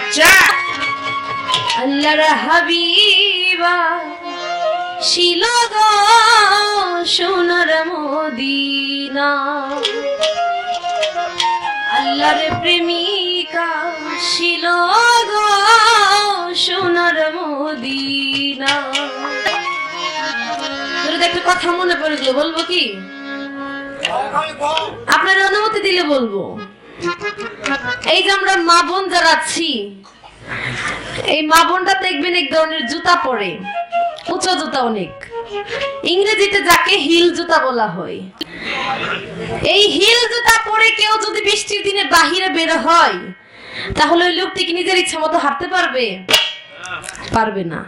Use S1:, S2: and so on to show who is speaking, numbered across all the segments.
S1: আচ্ছা
S2: আল্লাহর হাবিবা ছিল গো সোনার মদিনা আল্লাহর প্রেমিকা ছিল গো সোনার মদিনা তোর একটা কথা মনে পড়ে গেল বলবো কি আপনার অনুমতি দিলে বলবো এই যে আমরা মা বোন যারা আছি এই মা বোনটা দেখবেন এক ধরনের জুতা পরে উঁচু জুতা অনেক ইংরেজিতে যাকে হিল জুতা বলা হয় এই হিল জুতা পরে কেউ যদি বৃষ্টির দিনে বাহিরে বের হয় তাহলে ওই লোকটি কি নিজের ইচ্ছা মতো হাঁটতে পারবে পারবে না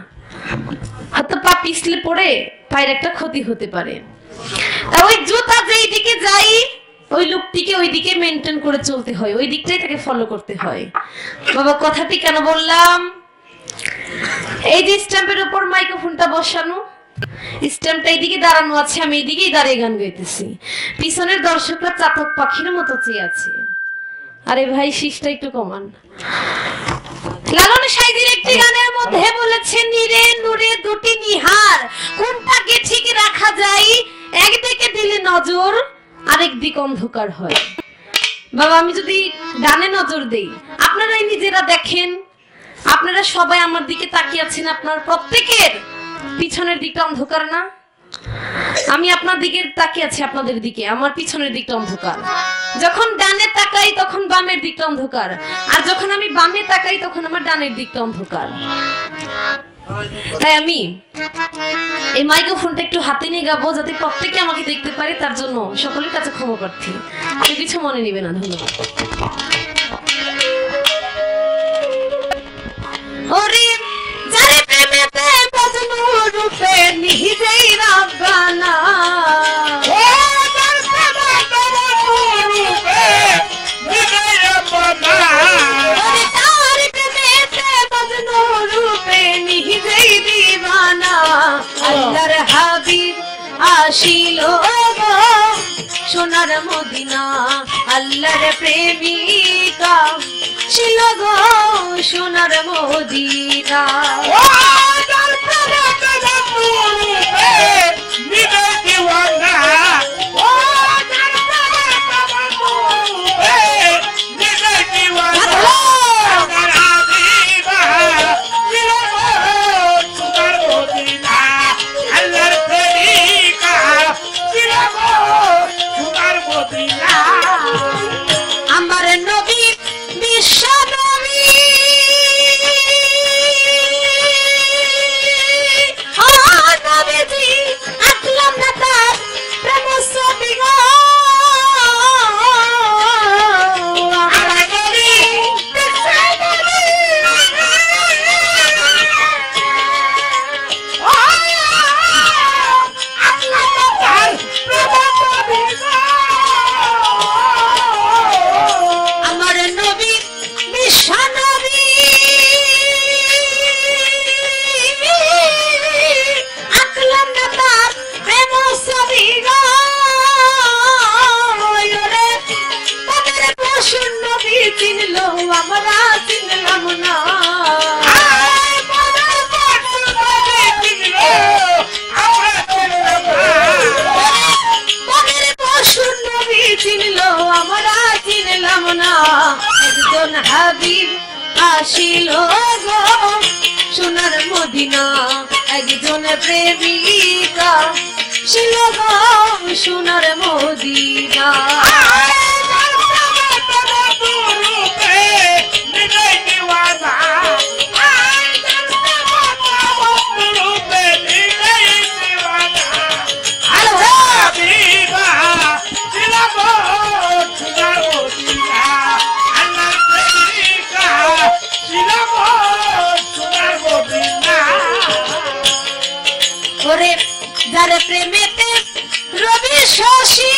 S2: হয়তো পা পিছলে পড়ে পায়ের একটা ক্ষতি হতে পারে ওই জুতা যেই দিকে যাই ওই লোকটিকে ওই দিকে মেইনটেইন করে চলতে হয় ওই দিকটাই তাকে ফলো করতে হয় বাবা কথাটি কেন বললাম এই যে স্ট্যাম্পের উপর মাইক্রোফোনটা বসানো স্ট্যাম্পটা এইদিকে দাঁড়ানো আছে আমি এইদিকেই দাঁড়িয়ে গান গাইতেছি পিছনের দর্শকরা চাতক পাখির মতো চেয়ে আছে আরে ভাই শীষটা একটু কমান লালন সাইদির একটি গানের মধ্যে বলেছে নিরে নূরে দুটি নিহার কোনটাকে ঠিক রাখা যায় একদিকে দিলে নজর আরেক দিক অন্ধকার হয় বাবা আমি যদি ডানে নজর দেই আপনারাই নিজেরা দেখেন আপনারা সবাই আমার দিকে তাকিয়ে আছেন আপনার প্রত্যেকের পিছনের দিকটা অন্ধকার না আমি আপনার দিকে তাকিয়ে আছি আপনাদের দিকে আমার পিছনের দিকটা অন্ধকার যখন ডানে তাকাই তখন বামের দিকটা অন্ধকার আর যখন আমি বামে তাকাই তখন আমার ডানের দিকটা অন্ধকার তাই আমি এই মাইক্রোফোনটা একটু হাতে নিয়ে গাবো যাতে প্রত্যেকে আমাকে দেখতে পারে তার জন্য সকলের কাছে ক্ষমা প্রার্থী কেউ কিছু মনে নিবে না ধন্যবাদ ওরে যারে প্রেমেতে মজনু রূপে নিজেই রাব্বানা
S1: ও তার প্রেমেতে মজনু রূপে নিজেই রাব্বানা
S2: ওরে তার প্রেমেতে মজনু রূপে নিজেই দিওয়ানা আল্লাহর হাবিব আসিল গো সোনার মদিনা আল্লাহর প্রেমিকা ছিল গো সোনার মদিনা
S1: ও তার প্রেমেতে মজনু রূপে নিজেই দিওয়ানা ও তার প্রেমেতে মজনু রূপে নিজেই দিওয়ানা আল্লাহর হাবিবা ছিল গো সোনার মদিনা আল্লাহর প্রেমিকা ছিল গো সোনার মদিনা
S2: আমার নবী বিশ্ব নবী নবীজি আকলাম না তার প্রেম ছবি গো আমার নবী বিশ্ব নবী আমার নবী বিশ্ব নবী আকলাম না তার প্রেম ছবি গো রে তাদের পশুর নবী চিনলো আমরা চিনলাম না তাদের পশুর নবী চিনলো আমরা চিনলাম না একজন হাবিব আসিল গো সোনার মদিনা একজন প্রেমিকা ছিল গো সোনার মদিনা ওরে যার প্রেমেতে রবি শশী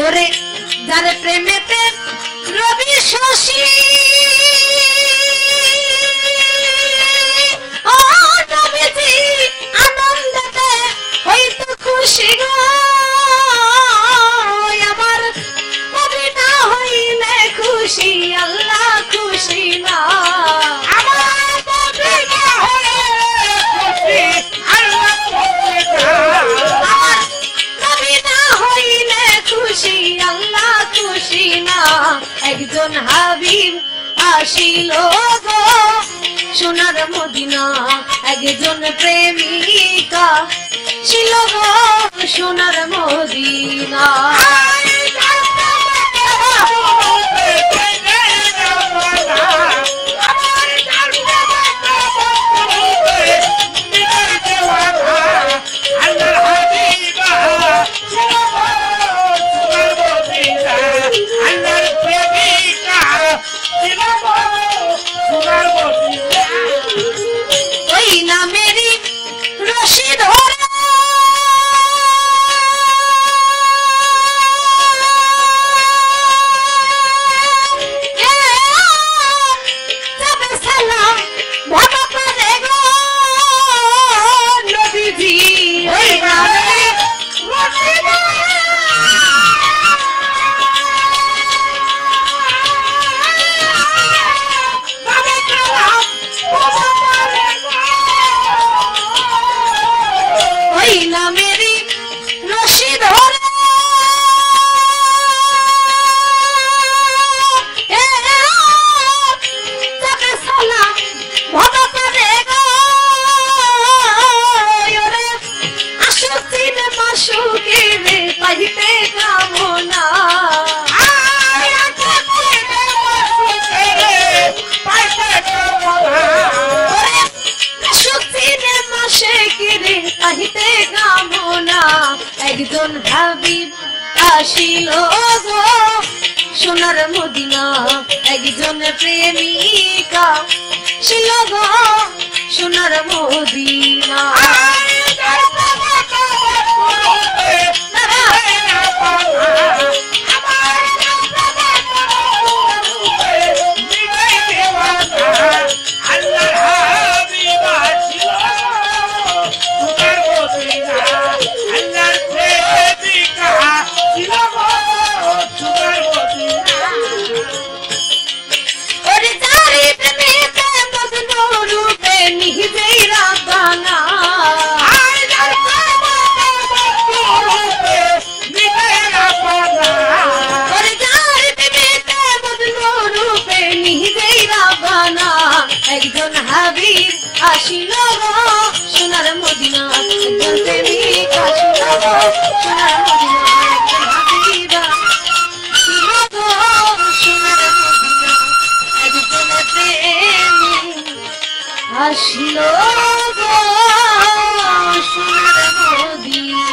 S2: ওরে যারে প্রেমেতে রবি শশী ও নবীজি আনন্দতে হইতো খুশি গো আমার নবী না হইলে খুশি আল্লাহ খুশি না
S1: আমার নবী না হলে খুশি আল্লাহ খুশি না
S2: আমার নবী না হইলে খুশি আল্লাহ খুশি না একজন হাবিব আসিল গো সোনার মদিনা একজন প্রেমিকা ছিল গো সোনার মদিনা ওই নামেরই রশি ধরে যাবে সালাম ভাবা করে গো নবীজি ওই নামে রশি ওই নামেরই রশি ধরে যাবে সালাম ভাবা করে গো ওরে আসুকিনে মাসুকিনে পাইতে কামনা ওরে আসুকিনে মাসুকিনে পাইতে কামনা একজন হাবিব আসিল গো সোনার মদিনা একজন প্রেমিকা ছিল গো সোনার মদিনা ওরে যারে প্রেমেতে মজনু রূপে নিহিতেই রাব্বানা ওরে যারে প্রেমেতে মজনু রূপে নিহিতেই রাব্বানা একজন হাবিব আসিল গো সোনার মদিনা একজন প্রেমিক আসিল গো সোনার মদিনা একজন হাবিব আসিল গো সোনার মদিনা একজন প্রেমিক আসিল গো সোনার মদিনা